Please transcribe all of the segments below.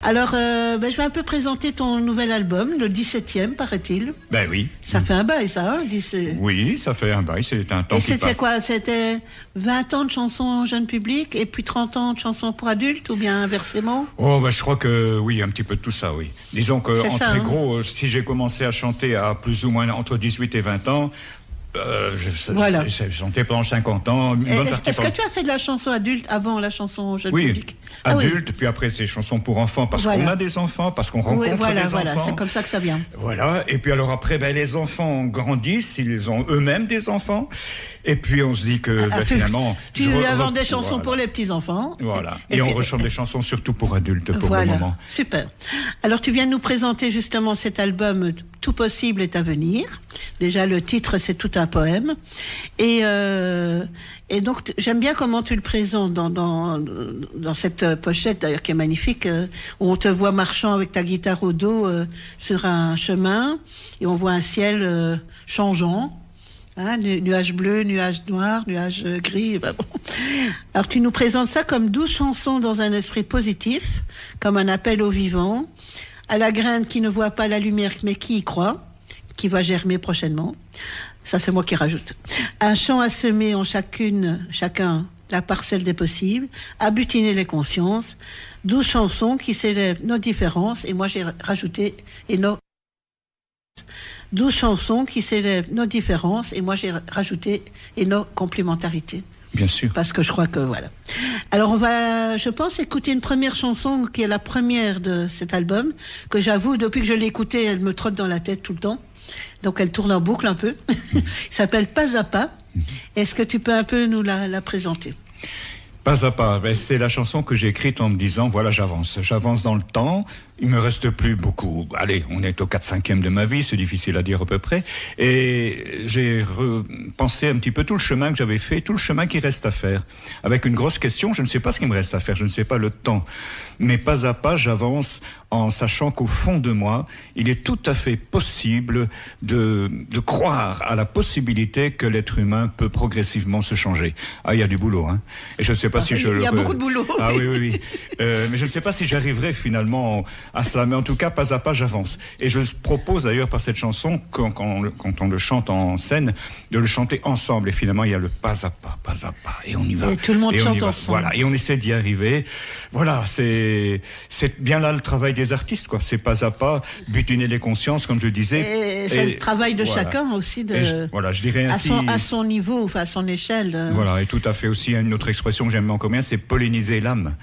Alors, je vais un peu présenter ton nouvel album, le 17e, paraît-il. Ben oui. Ça fait un bail, ça, hein, Oui, ça fait un bail, c'est un temps qui passe. Et c'était quoi? C'était 20 ans de chansons jeune public et puis 30 ans de chansons pour adultes, ou bien inversement? Oh, je crois que oui, un petit peu de tout ça, oui. Disons que, en très hein. gros, si j'ai commencé à chanter à plus ou moins entre 18 et 20 ans, j'ai chanté pendant 50 ans. Est-ce que tu as fait de la chanson adulte avant la chanson jeune public? Adulte, puis après c'est chansons pour enfants, parce qu'on a des enfants, parce qu'on rencontre des enfants. C'est comme ça que ça vient. Voilà, et puis alors après, les enfants grandissent, ils ont eux-mêmes des enfants, et puis on se dit que finalement... Tu inventes des chansons pour les petits-enfants. Voilà, et on rechante des chansons surtout pour adultes pour le moment. Super. Alors tu viens de nous présenter justement cet album « Tout possible est à venir ». Déjà le titre, c'est tout un poème. Et donc j'aime bien comment tu le présentes dans cette pochette d'ailleurs qui est magnifique, où on te voit marchant avec ta guitare au dos sur un chemin, et on voit un ciel changeant. Hein, nuages bleus, nuages noirs, nuages gris. Alors tu nous présentes ça comme 12 chansons dans un esprit positif, comme un appel au vivant, à la graine qui ne voit pas la lumière mais qui y croit, qui va germer prochainement. Ça c'est moi qui rajoute. Un champ à semer en chacun la parcelle des possibles, à butiner les consciences. 12 chansons qui célèbrent nos différences, et moi j'ai rajouté 12 chansons qui célèbrent nos différences, et moi j'ai rajouté nos complémentarités. Bien sûr. Parce que je crois que voilà. Alors on va, je pense, écouter une première chanson qui est la première de cet album, que j'avoue, depuis que je l'ai écoutée, elle me trotte dans la tête tout le temps. Donc elle tourne en boucle un peu. Il s'appelle Pas à pas. Est-ce que tu peux un peu nous la présenter? Pas à pas, c'est la chanson que j'ai écrite en me disant, voilà, j'avance dans le temps, il me reste plus beaucoup. Allez, on est au 4/5e de ma vie, c'est difficile à dire à peu près. Et j'ai repensé un petit peu tout le chemin que j'avais fait, tout le chemin qui reste à faire. Avec une grosse question, je ne sais pas ce qui me reste à faire, je ne sais pas le temps. Mais pas à pas, j'avance en sachant qu'au fond de moi, il est tout à fait possible de croire à la possibilité que l'être humain peut progressivement se changer. Ah, il y a du boulot, hein. Et je ne sais pas si je... Il y a beaucoup de boulot. Ah oui. Mais je ne sais pas si j'arriverai finalement à cela. Mais en tout cas, pas à pas, j'avance. Et je propose d'ailleurs par cette chanson, quand on le chante en scène, de le chanter ensemble. Et finalement, il y a le pas à pas. Et on y va. Et tout le monde chante ensemble. Voilà. Et on essaie d'y arriver. Voilà. C'est bien là le travail des artistes, quoi. C'est pas à pas, butiner les consciences, comme je disais. Et c'est le travail de chacun aussi je dirais ainsi. À son niveau, enfin, à son échelle. Voilà. Et tout à fait aussi, une autre expression que j'aime encore bien, c'est polliniser l'âme.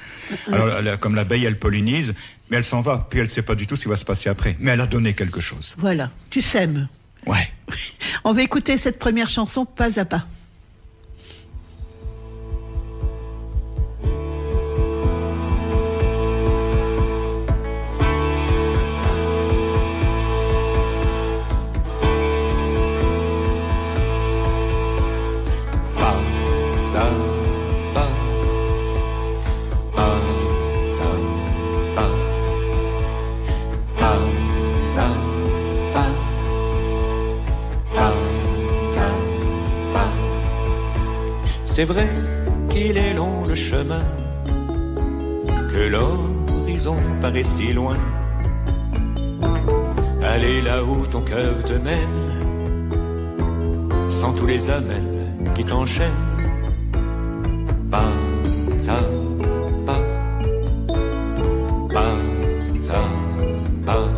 Alors, comme l'abeille, elle pollinise, mais elle s'en va, puis elle sait pas du tout ce qui va se passer après. Mais elle a donné quelque chose. Voilà. Tu sèmes. Ouais. On va écouter cette première chanson, Pas à pas. C'est vrai qu'il est long le chemin, que l'horizon paraît si loin. Aller là où ton cœur te mène, sans tous les amènes qui t'enchaînent. Pas à pas, pas à pas,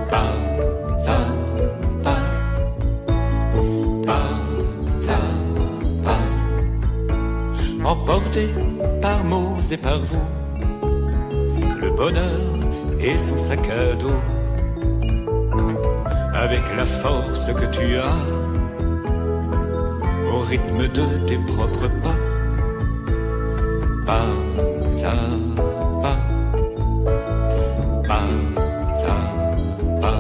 pas à pas, pas à pas. Emporté par mots et par vous, le bonheur et son sac à dos, avec la force que tu as, au rythme de tes propres pas. Pas à pas, pas à pas, pas à pas,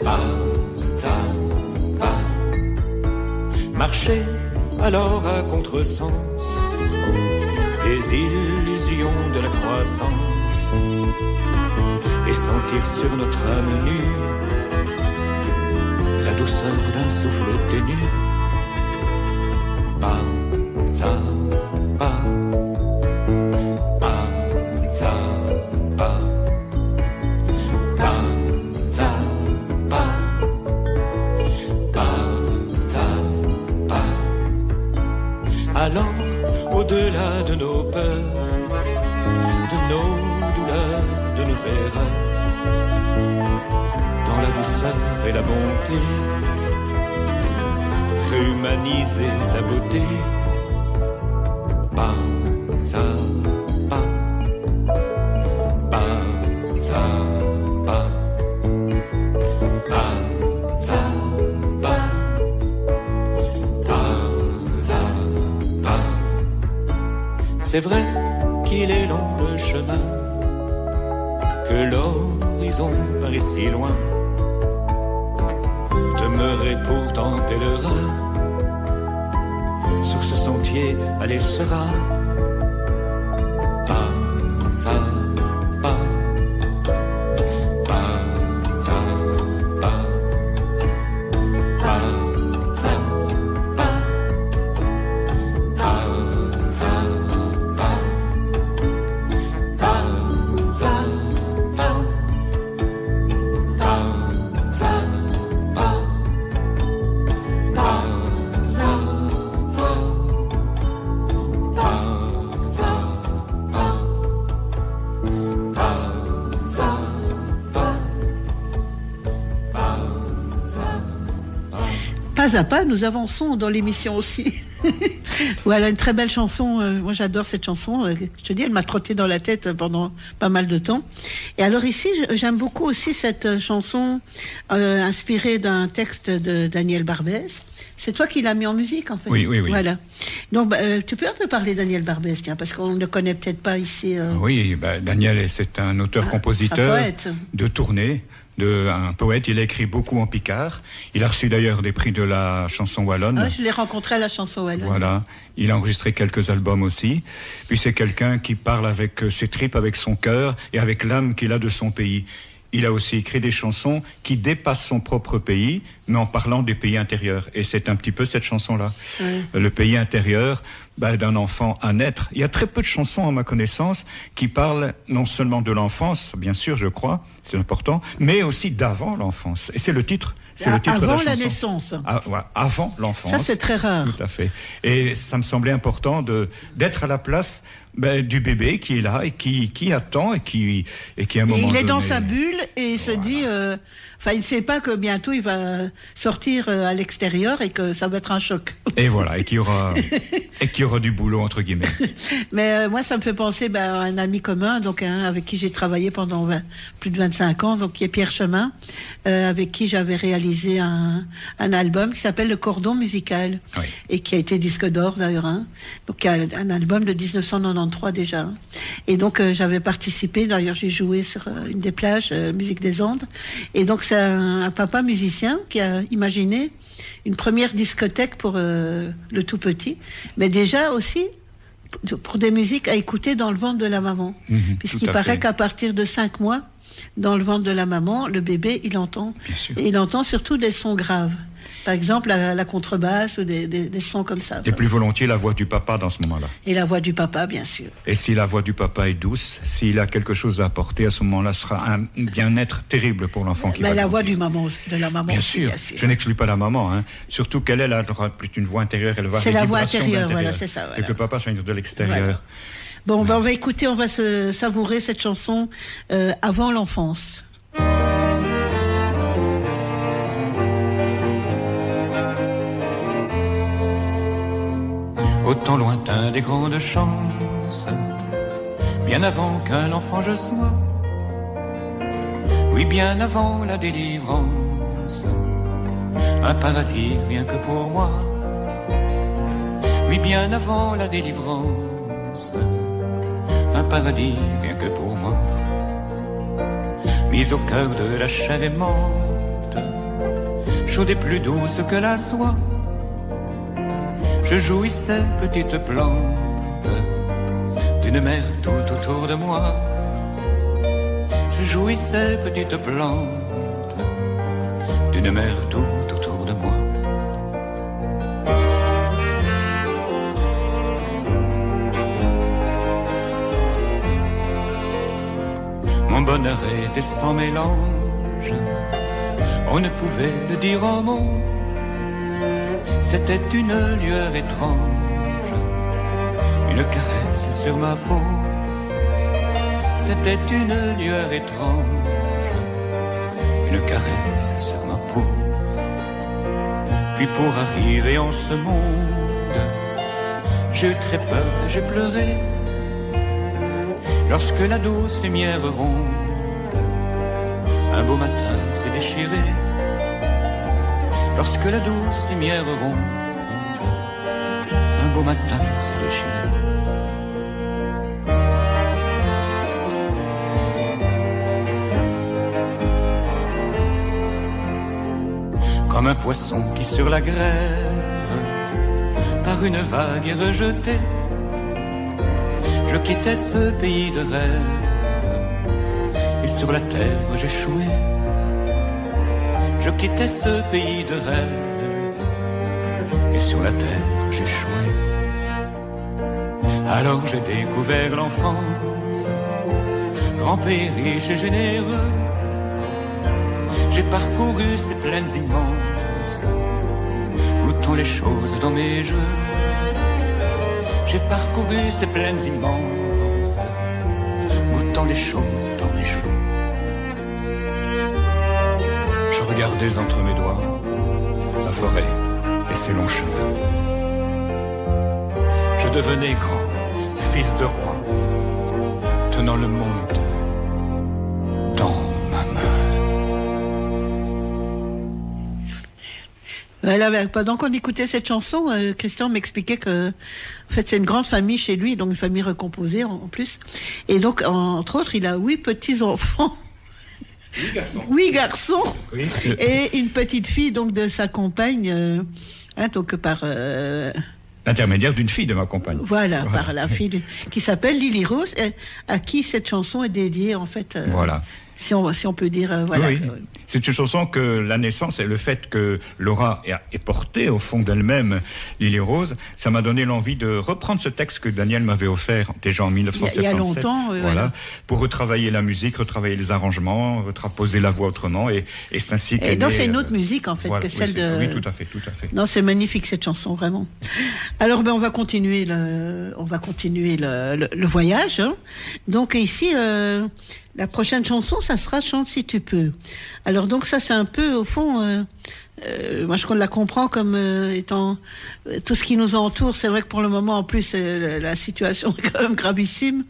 pas à pas. Marcher alors à contresens des illusions de la croissance, et sentir sur notre âme nue la douceur d'un souffle ténu. Pas Alors, au-delà de nos peurs, de nos douleurs, de nos erreurs, dans la douceur et la bonté, réhumaniser la beauté, pas à pas, pas à pas, pas à pas, pas à pas. C'est vrai qu'il est long le chemin, que l'horizon paraît si loin. Demeurer pourtant pèlerin, sur ce sentier aller sera. Pas à pas, pas à pas, pas à pas, pas à pas, pas à pas, pas Pas à pas, nous avançons dans l'émission aussi. Voilà, une très belle chanson. Moi, j'adore cette chanson. Je te dis, elle m'a trotté dans la tête pendant pas mal de temps. Et alors ici, j'aime beaucoup aussi cette chanson inspirée d'un texte de Daniel Barbès. C'est toi qui l'as mis en musique, en fait. Oui. Voilà. Donc, tu peux un peu parler de Daniel Barbès, tiens, parce qu'on ne le connaît peut-être pas ici. Oui, Daniel, c'est un auteur-compositeur de tournée. Un poète, il a écrit beaucoup en picard. Il a reçu d'ailleurs des prix de la chanson wallonne. Ah, je l'ai rencontré à la chanson wallonne. Voilà. Il a enregistré quelques albums aussi. Puis c'est quelqu'un qui parle avec ses tripes, avec son cœur et avec l'âme qu'il a de son pays. Il a aussi écrit des chansons qui dépassent son propre pays, mais en parlant des pays intérieurs. Et c'est un petit peu cette chanson-là. Le pays intérieur d'un enfant à naître. Il y a très peu de chansons, à ma connaissance, qui parlent non seulement de l'enfance, bien sûr, je crois, c'est important, mais aussi d'avant l'enfance. Et c'est le titre. C'est le titre avant de la chanson. naissance. Avant l'enfance. Ça, c'est très rare. Tout à fait. Et ça me semblait important d'être à la place du bébé qui est là et qui attend et qui à un moment donné... Il est dans sa bulle et il se dit... il ne sait pas que bientôt il va sortir à l'extérieur et que ça va être un choc. Et voilà, et qu'il y aura du boulot, entre guillemets. Mais moi, ça me fait penser à un ami commun, donc avec qui j'ai travaillé pendant plus de 25 ans, donc qui est Pierre Chemin, avec qui j'avais réalisé un album qui s'appelle Le Cordon Musical, et qui a été disque d'or d'ailleurs. Donc un album de 1993 déjà. Et donc j'avais participé, d'ailleurs j'ai joué sur une des plages, Musique des Andes. Et donc c'est un papa musicien qui a imaginé une première discothèque pour le tout petit, mais déjà aussi pour des musiques à écouter dans le ventre de la maman. Puisqu'il paraît qu'à partir de 5 mois, dans le ventre de la maman, le bébé, il entend. Et il entend surtout des sons graves. Par exemple, la contrebasse ou des sons comme ça. Et plus volontiers la voix du papa dans ce moment-là. Et la voix du papa, bien sûr. Et si la voix du papa est douce, s'il a quelque chose à apporter, à ce moment-là, ce sera un bien-être terrible pour l'enfant qui va la grandir. Voix de la maman bien aussi, sûr. Je n'exclus pas la maman. Surtout qu'elle aura plus une voix intérieure. Elle va c'est la voix intérieure, voilà, c'est ça. Voilà. Et que le papa soit de l'extérieur. Voilà. Bon, on va écouter, on va se savourer cette chanson avant l'enfance. Au temps lointain des grandes chances, bien avant qu'un enfant je sois, oui, bien avant la délivrance, un paradis rien que pour moi, oui, bien avant la délivrance, un paradis rien que pour moi, mise au cœur de la chair aimante, chaude et plus douce que la soie. Je jouissais, petite plante, d'une mer tout autour de moi. Je jouissais, petite plante, d'une mer tout autour de moi. Mon bonheur était sans mélange, on ne pouvait le dire en mots. C'était une lueur étrange une caresse sur ma peau. C'était une lueur étrange, une caresse sur ma peau. Puis pour arriver en ce monde, j'ai eu très peur, j'ai pleuré. Lorsque la douce lumière ronde, un beau matin s'est déchiré. Lorsque la douce lumière ronde, un beau matin s'est déchiré. Comme un poisson qui sur la grève, par une vague est rejeté, je quittais ce pays de rêve, et sur la terre j'échouais. Je quittais ce pays de rêve, et sur la terre j'échouais. Alors j'ai découvert l'enfance, grand pays riche et généreux. J'ai parcouru ces plaines immenses, goûtant les choses dans mes jeux. J'ai parcouru ces plaines immenses, goûtant les choses dans mes jeux. Je regardais entre mes doigts la forêt et ses longs cheveux. Je devenais grand, fils de roi, tenant le monde dans ma main. Voilà, pendant qu'on écoutait cette chanson, Christian m'expliquait que, en fait, c'est une grande famille chez lui, donc une famille recomposée en plus. Et donc, entre autres, il a 8 petits-enfants. 8 garçons. Oui. Et une petite fille, donc, de sa compagne, donc par... L'intermédiaire d'une fille de ma compagne. Voilà, par la fille qui s'appelle Lily Rose, à qui cette chanson est dédiée, en fait. Voilà. Si on peut dire, voilà. Oui. C'est une chanson que la naissance et le fait que Laura ait porté au fond d'elle-même Lily Rose, ça m'a donné l'envie de reprendre ce texte que Daniel m'avait offert déjà en 1977. Il y a longtemps, voilà. Pour retravailler la musique, retravailler les arrangements, poser la voix autrement, et c'est ainsi qu'elle. Et non, c'est une autre musique en fait que celle de. Oui, tout à fait. Non, c'est magnifique cette chanson vraiment. Alors on va continuer le voyage. Hein. Donc ici. La prochaine chanson, ça sera Chante si tu peux. Alors donc ça, c'est un peu, au fond, moi je la comprends comme étant tout ce qui nous entoure. C'est vrai que pour le moment, en plus, la situation est quand même gravissime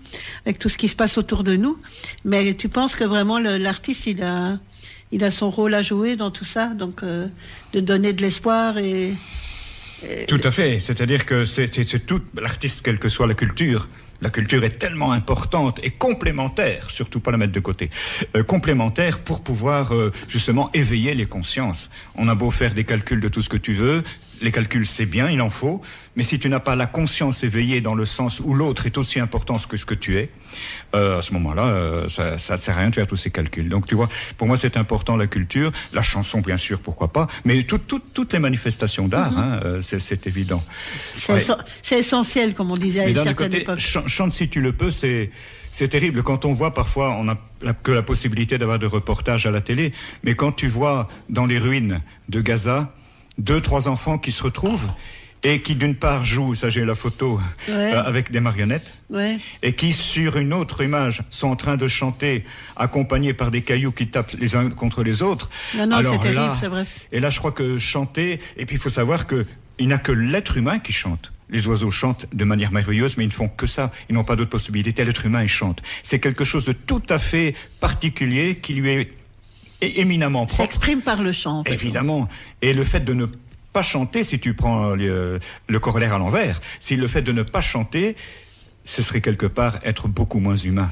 avec tout ce qui se passe autour de nous. Mais tu penses que vraiment l'artiste, il a son rôle à jouer dans tout ça, donc de donner de l'espoir et... Tout à fait. C'est-à-dire que c'est tout l'artiste, quelle que soit la culture. La culture est tellement importante et complémentaire, surtout pas la mettre de côté, complémentaire pour pouvoir justement éveiller les consciences. On a beau faire des calculs de tout ce que tu veux, les calculs c'est bien, il en faut, mais si tu n'as pas la conscience éveillée dans le sens où l'autre est aussi important que ce que tu es, à ce moment-là, ça ne sert à rien de faire tous ces calculs. Donc tu vois, pour moi c'est important la culture, la chanson bien sûr, pourquoi pas, mais toutes les manifestations d'art, c'est évident. C'est essentiel, comme on disait à une certaine époque. Chante si tu le peux, c'est terrible. Quand on voit parfois, on n'a que la possibilité d'avoir de reportages à la télé, mais quand tu vois dans les ruines de Gaza 2-3 enfants qui se retrouvent et qui d'une part jouent, ça j'ai la photo, avec des marionnettes, et qui sur une autre image sont en train de chanter accompagnés par des cailloux qui tapent les uns contre les autres. Non, alors c'est terrible, c'est vrai. Et là je crois que chanter, et puis il faut savoir qu'il n'y a que l'être humain qui chante. Les oiseaux chantent de manière merveilleuse, mais ils ne font que ça. Ils n'ont pas d'autre possibilité. L'être humain, il chante. C'est quelque chose de tout à fait particulier qui lui est éminemment propre. S'exprime par le chant. Évidemment. Et le fait de ne pas chanter, si tu prends le corollaire à l'envers, si le fait de ne pas chanter, ce serait quelque part être beaucoup moins humain.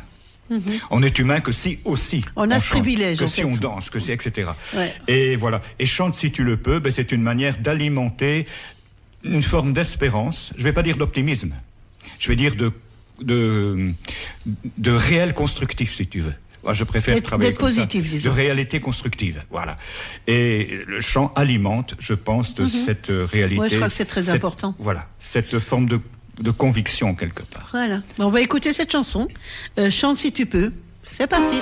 On est humain que si aussi on a ce chante, privilège, que si on danse, que si etc. Ouais. Et voilà. Et chante si tu le peux, c'est une manière d'alimenter une forme d'espérance, je ne vais pas dire d'optimisme, je vais dire de réel constructif, si tu veux. Moi, je préfère travailler comme positif, ça, disons. de réalité constructive, voilà. Et le chant alimente, je pense, de cette réalité. Oui, je crois que c'est très important. Voilà, cette forme de conviction, quelque part. Voilà. On va écouter cette chanson, Chante si tu peux. C'est parti.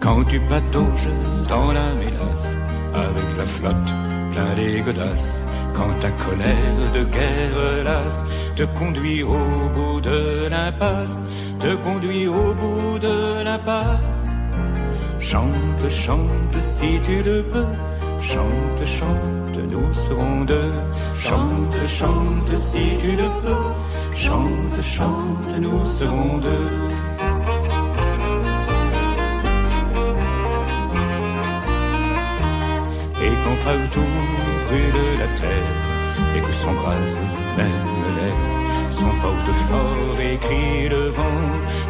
Quand tu patauges dans la mélasse avec la flotte plein les godasses, quand ta colère de guerre lasse te conduit au bout de l'impasse, te conduit au bout de l'impasse. Chante, chante si tu le peux, chante, chante, nous serons deux. Chante, chante si tu le peux, chante, chante, nous serons deux. Et quand partout brûle la terre, et que s'embrase même l'air, son porte-fort écrit le vent,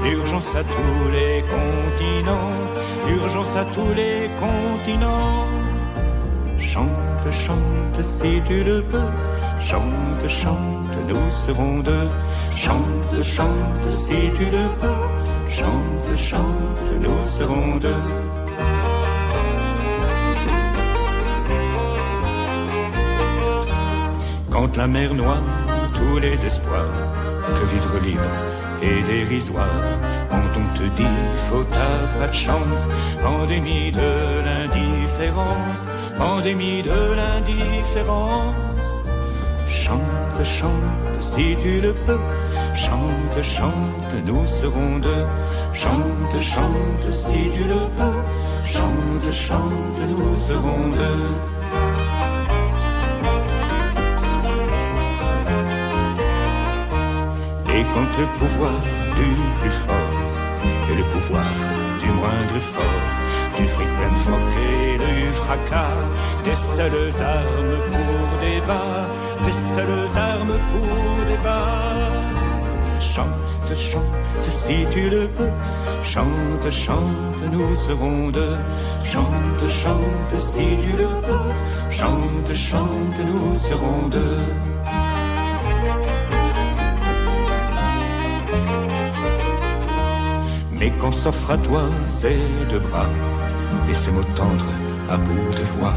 l'urgence à tous les continents, l'urgence à tous les continents. Chante, chante si tu le peux, chante, chante, nous serons deux. Chante, chante si tu le peux, chante, chante, nous serons deux. Quand la mer noie tous les espoirs, que vivre libre est dérisoire. Quand on te dit faut t'as pas de chance, pandémie de l'indifférence, pandémie de l'indifférence. Chante, chante si tu le peux, chante, chante, nous serons deux. Chante, chante si tu le peux, chante, chante, nous serons deux. Et quand le pouvoir du plus fort et le pouvoir du moindre effort, du fric plein de phoque et du fracas, des seules armes pour débat, des seules armes pour débat. Chante, chante si tu le peux, chante, chante, nous serons deux. Chante, chante si tu le peux, chante, chante, nous serons deux. Mais quand s'offre à toi ces deux bras et ces mots tendres à bout de voix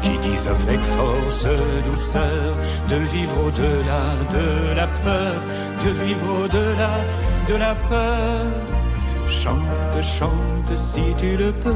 qui disent avec force, douceur, de vivre au-delà de la peur, de vivre au-delà de la peur. Chante, chante si tu le peux,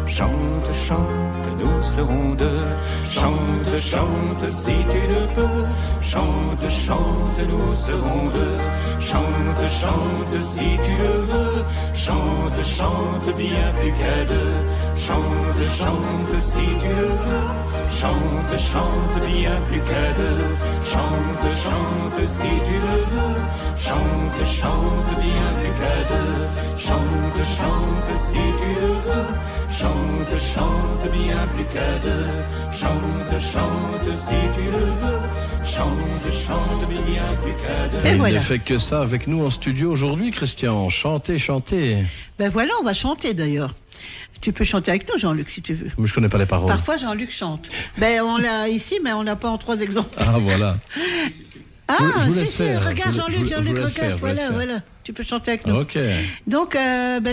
chante, chante, nous serons deux. Chante, chante si tu le peux, chante, chante, nous serons deux. Chante, chante si tu le veux, chante, chante bien plus qu'à deux. Chante, chante si tu le veux, chante, chante bien plus qu'à deux. Chante, chante si tu le veux, chante, chante bien plus qu'à deux. Chante, chante si tu le veux, chante, chante bien plus qu'à deux. Chante, chante si tu le veux, chante, chante bien plus qu'à deux. Et il voilà. ne fait que ça avec nous en studio aujourd'hui, Christian. Chantez, chantez. Ben voilà, on va chanter d'ailleurs. Tu peux chanter avec nous, Jean-Luc, si tu veux. Mais je connais pas les paroles. Parfois, Jean-Luc chante. Ben, on l'a ici, mais on l'a pas en 3 exemples. Ah, voilà. Ah, je vous laisse faire. regarde Je Jean-Luc, vous Jean-Luc, laisse faire, regarde, je vous laisse faire. voilà. Tu peux chanter avec nous. Ok. Donc,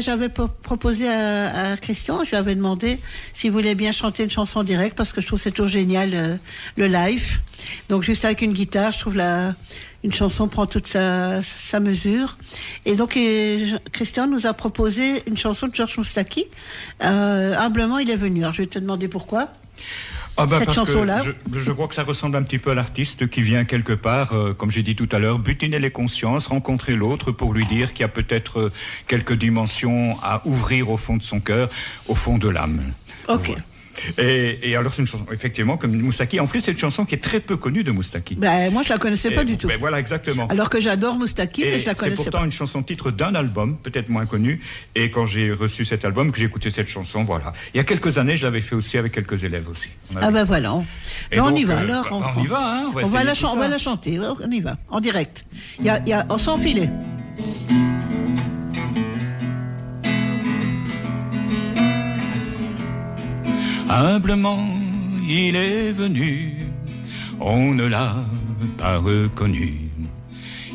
j'avais proposé à Christian, je lui avais demandé s'il voulait bien chanter une chanson en direct, parce que je trouve c'est toujours génial, le live. Donc, juste avec une guitare, je trouve une chanson prend toute sa mesure. Et donc, Christian nous a proposé une chanson de Georges Moustaki. Humblement, il est venu. Alors, je vais te demander pourquoi. Ah ben cette parce chanson-là. que je crois que ça ressemble un petit peu à l'artiste qui vient quelque part, comme j'ai dit tout à l'heure, butiner les consciences, rencontrer l'autre pour lui dire qu'il y a peut-être quelques dimensions à ouvrir au fond de son cœur, au fond de l'âme. Ok. Voilà. Et alors c'est une chanson effectivement comme Moustaki. En plus c'est une chanson qui est très peu connue de Moustaki. Ben, moi je la connaissais pas du tout. Ben voilà exactement. Alors que j'adore Moustaki, mais je la connaissais c'est pourtant pas. une chanson titre d'un album, peut-être moins connu. Et quand j'ai reçu cet album, que j'ai écouté cette chanson, voilà. Il y a quelques années, je l'avais fait aussi avec quelques élèves aussi. Ah ben voilà. Et Ben, on donc, y va alors. on y va, hein. On va la chanter. On y va en direct. On s'en filet. Humblement, il est venu, on ne l'a pas reconnu.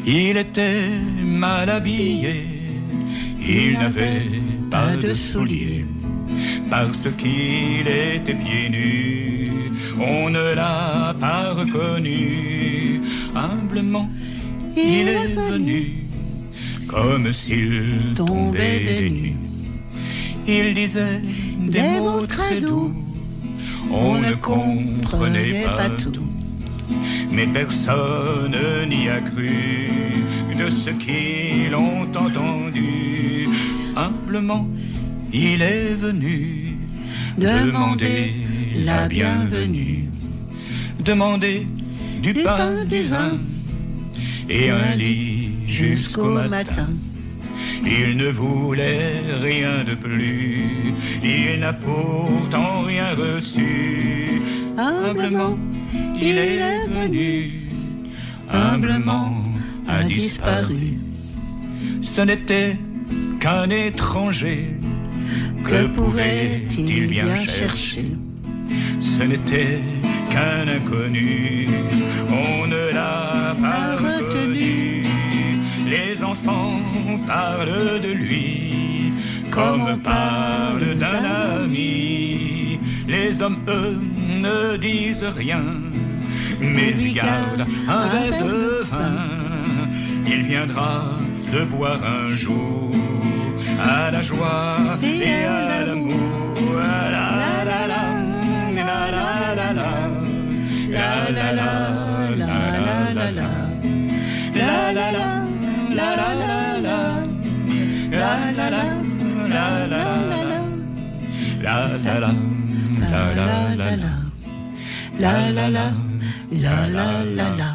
Il était mal habillé, il n'avait pas de souliers, parce qu'il était pieds nus. On ne l'a pas reconnu. Humblement, il est venu, comme s'il tombait des nues. Il disait des mots très doux, on ne comprenait pas tout. Mais personne n'y a cru de ceux qui l'ont entendu. Humblement, il est venu demander la bienvenue, demander du pain, du vin et un lit jusqu'au matin. Il ne voulait rien de plus, il n'a pourtant rien reçu. Humblement, il est venu, humblement a disparu. Ce n'était qu'un étranger, que pouvait-il bien chercher? Ce n'était qu'un inconnu, on ne l'a pas reconnu. Les enfants parlent de lui comme parlent d'un ami. Les hommes, eux, ne disent rien, mais ils gardent un verre de vin. Il viendra le boire un jour, à la joie et à l'amour. La la la la, la la la la, la la la la la la, la la la la. La la la la, la la la, la la la, la la la, la la la, la la la, la la la la.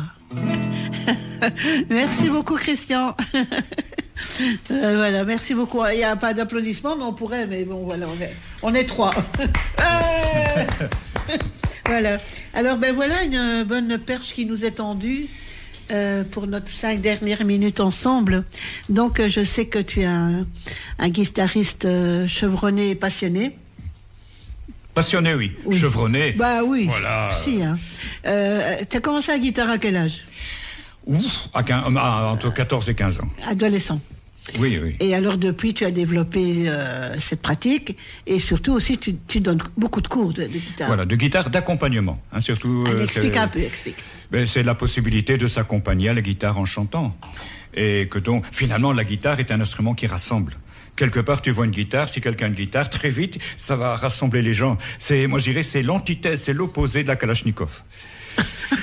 Merci beaucoup, Christian. Voilà, merci beaucoup. Il n'y a pas d'applaudissements, mais on pourrait, mais bon, voilà, on est trois. Voilà. Alors, ben voilà une bonne perche qui nous est tendue. Pour notre 5 dernières minutes ensemble. Donc, je sais que tu es un guitariste chevronné et passionné. Passionné, oui. Chevronné. Bah oui. Voilà. Si, hein. T'as commencé la guitare à quel âge? Entre 14 et 15 ans. Adolescent. Oui, oui. Et alors, depuis, tu as développé cette pratique et surtout aussi, tu donnes beaucoup de cours de guitare. Voilà, de guitare d'accompagnement. Hein, surtout. Explique un peu, explique. Ben, c'est la possibilité de s'accompagner à la guitare en chantant. Et que donc, finalement, la guitare est un instrument qui rassemble. Quelque part, tu vois une guitare, si quelqu'un a une guitare, très vite, ça va rassembler les gens. Moi, je dirais, c'est l'antithèse, c'est l'opposé de la Kalachnikov.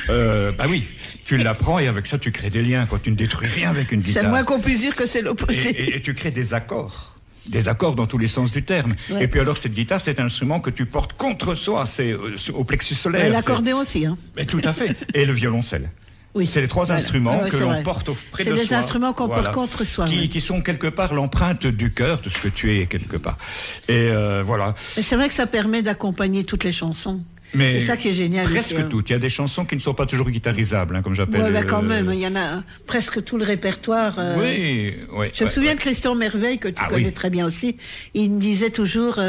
Bah oui, tu l'apprends et avec ça, tu crées des liens. Quand tu ne détruis rien avec une guitare. C'est le moins qu'on puisse dire que c'est l'opposé. Et tu crées des accords. Des accords dans tous les sens du terme. Ouais. Et puis alors, cette guitare, c'est un instrument que tu portes contre soi. C'est au plexus solaire. Et l'accordéon aussi, hein. Mais tout à fait. Et le violoncelle. Oui. C'est les trois instruments que l'on porte près de soi. C'est des instruments qu'on porte contre soi. Qui sont quelque part l'empreinte du cœur de ce que tu es quelque part. Et voilà. Et c'est vrai que ça permet d'accompagner toutes les chansons. Mais c'est ça qui est génial. Presque aussi, toutes. Il y a des chansons qui ne sont pas toujours guitarisables, hein, comme j'appelle. Oui, quand même. Il y en a presque tout le répertoire. Oui, oui. Je me souviens de Christian Merveille, que tu connais très bien aussi. Il me disait toujours,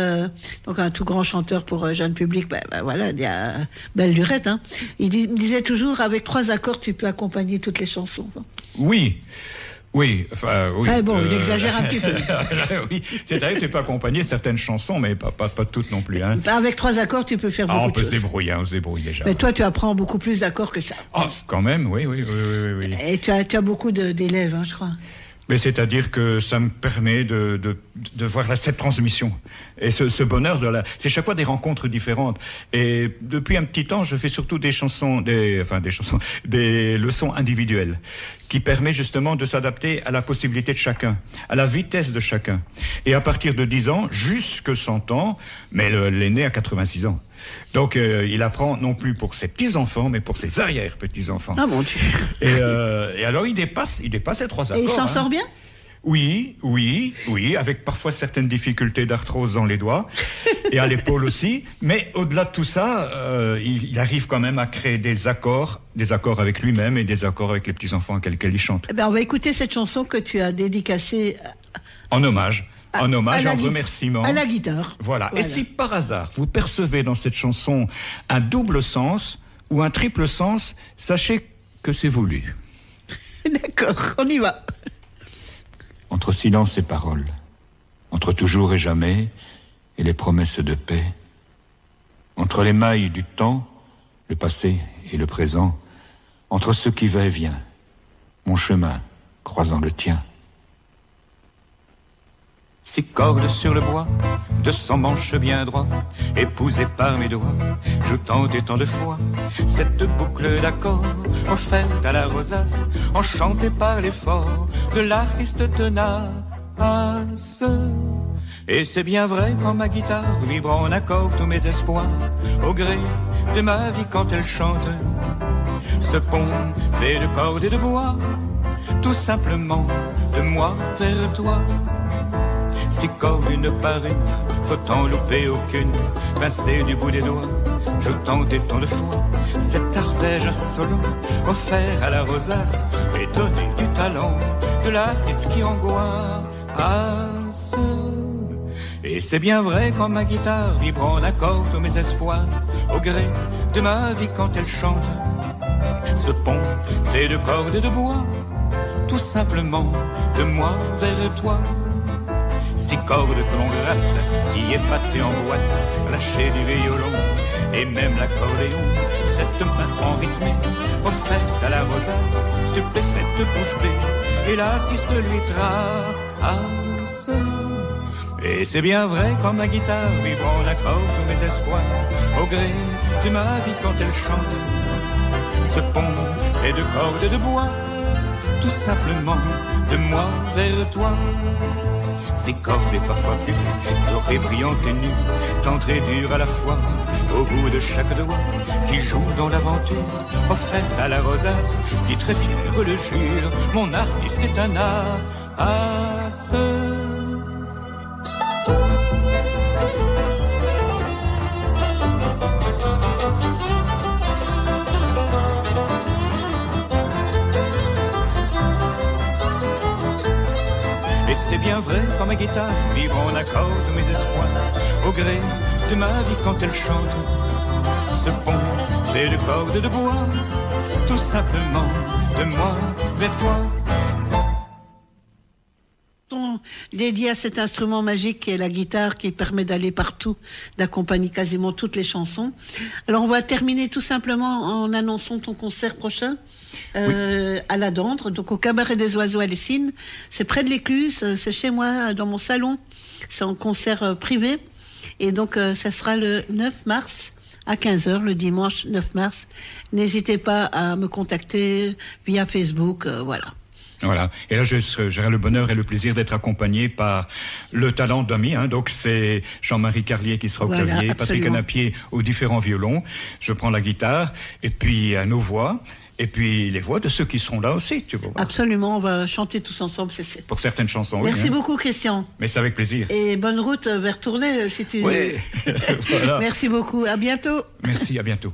donc un tout grand chanteur pour jeune public, voilà, il y a belle lurette, hein. Il me disait toujours, avec 3 accords, tu peux accompagner toutes les chansons. Oui. Oui, enfin, oui. Enfin bon, il exagère un petit peu. Oui, c'est-à-dire que tu peux accompagner certaines chansons, mais pas toutes non plus. Hein. Avec 3 accords, tu peux faire beaucoup de choses. On peut se débrouiller déjà. Mais toi, tu apprends beaucoup plus d'accords que ça. Ah, quand même, oui. Et tu as beaucoup d'élèves, hein, je crois. Mais c'est-à-dire que ça me permet de voir cette transmission et ce bonheur c'est chaque fois des rencontres différentes. Et depuis un petit temps, je fais surtout des leçons individuelles qui permet justement de s'adapter à la possibilité de chacun, à la vitesse de chacun. Et à partir de 10 ans, jusque 100 ans, mais l'aîné a 86 ans. Donc il apprend non plus pour ses petits-enfants, mais pour ses arrière-petits-enfants. Ah mon Dieu. Et alors il dépasse les 3 accords. Et il s'en sort bien ? Oui, avec parfois certaines difficultés d'arthrose dans les doigts et à l'épaule aussi. Mais au-delà de tout ça, il arrive quand même à créer des accords avec lui-même et des accords avec les petits-enfants avec lesquels il chante. Eh ben, on va écouter cette chanson que tu as dédicacée en hommage, en remerciement. À la guitare. Voilà. Et si par hasard, vous percevez dans cette chanson un double sens ou un triple sens, sachez que c'est voulu. D'accord, on y va. Entre silence et parole, entre toujours et jamais et les promesses de paix, entre les mailles du temps, le passé et le présent, entre ce qui va et vient, mon chemin croisant le tien. 6 cordes sur le bois, de son manche bien droit, épousé par mes doigts, joue tant et tant de fois cette boucle d'accords offerte à la rosace, enchantée par l'effort de l'artiste tenace. Et c'est bien vrai quand ma guitare vibre en accord tous mes espoirs, au gré de ma vie quand elle chante. Ce pont fait de cordes et de bois, tout simplement de moi vers toi. Si cordes une par une, faut en louper aucune, pincer du bout des doigts, je tente et tant de fois cet arpège solo offert à la rosace, étonné du talent de l'artiste qui angoisse. Et c'est bien vrai quand ma guitare vibre en accord tous mes espoirs, au gré de ma vie quand elle chante. Ce pont fait de cordes et de bois, tout simplement de moi vers toi. Ces cordes que l'on gratte, qui épatent en boîte, lâchées du violon, et même l'accordéon, cette main en rythmée, offerte à la rosace, stupéfaite de bouche bée, et l'artiste lui trace. Et c'est bien vrai quand ma guitare vibre en accord tous mes espoirs, au gré de ma vie quand elle chante. Ce pont est de cordes et de bois, tout simplement de moi vers toi. Ces cordes et parfois plus, dorées, brillantes et nues, tendres et dures à la fois, au bout de chaque doigt, qui joue dans l'aventure, offerte à la rosace, qui très fière le jure, mon artiste est un as. Et c'est bien vrai quand ma guitare vibre en accord de mes espoirs, au gré de ma vie quand elle chante. Ce pont fait de cordes de bois, tout simplement de moi vers toi. Dédié à cet instrument magique qui est la guitare, qui permet d'aller partout, d'accompagner quasiment toutes les chansons. Alors on va terminer tout simplement en annonçant ton concert prochain à la Dendre, donc au Cabaret des Oiseaux à Lessines. C'est près de l'Écluse, c'est chez moi, dans mon salon. C'est en concert privé. Et donc ça sera le 9 mars à 15h, le dimanche 9 mars. N'hésitez pas à me contacter via Facebook, voilà. Voilà. Et là, j'aurai le bonheur et le plaisir d'être accompagné par le talent d'amis. Donc, c'est Jean-Marie Carlier qui sera au clavier, absolument. Patrick Anapier aux différents violons. Je prends la guitare et puis nos voix. Et puis les voix de ceux qui seront là aussi, tu vois. Absolument, on va chanter tous ensemble. Pour certaines chansons, Merci oui. beaucoup, Christian. Mais c'est avec plaisir. Et bonne route vers Tournai, si tu veux. Oui, voilà. Merci beaucoup, à bientôt. Merci, à bientôt.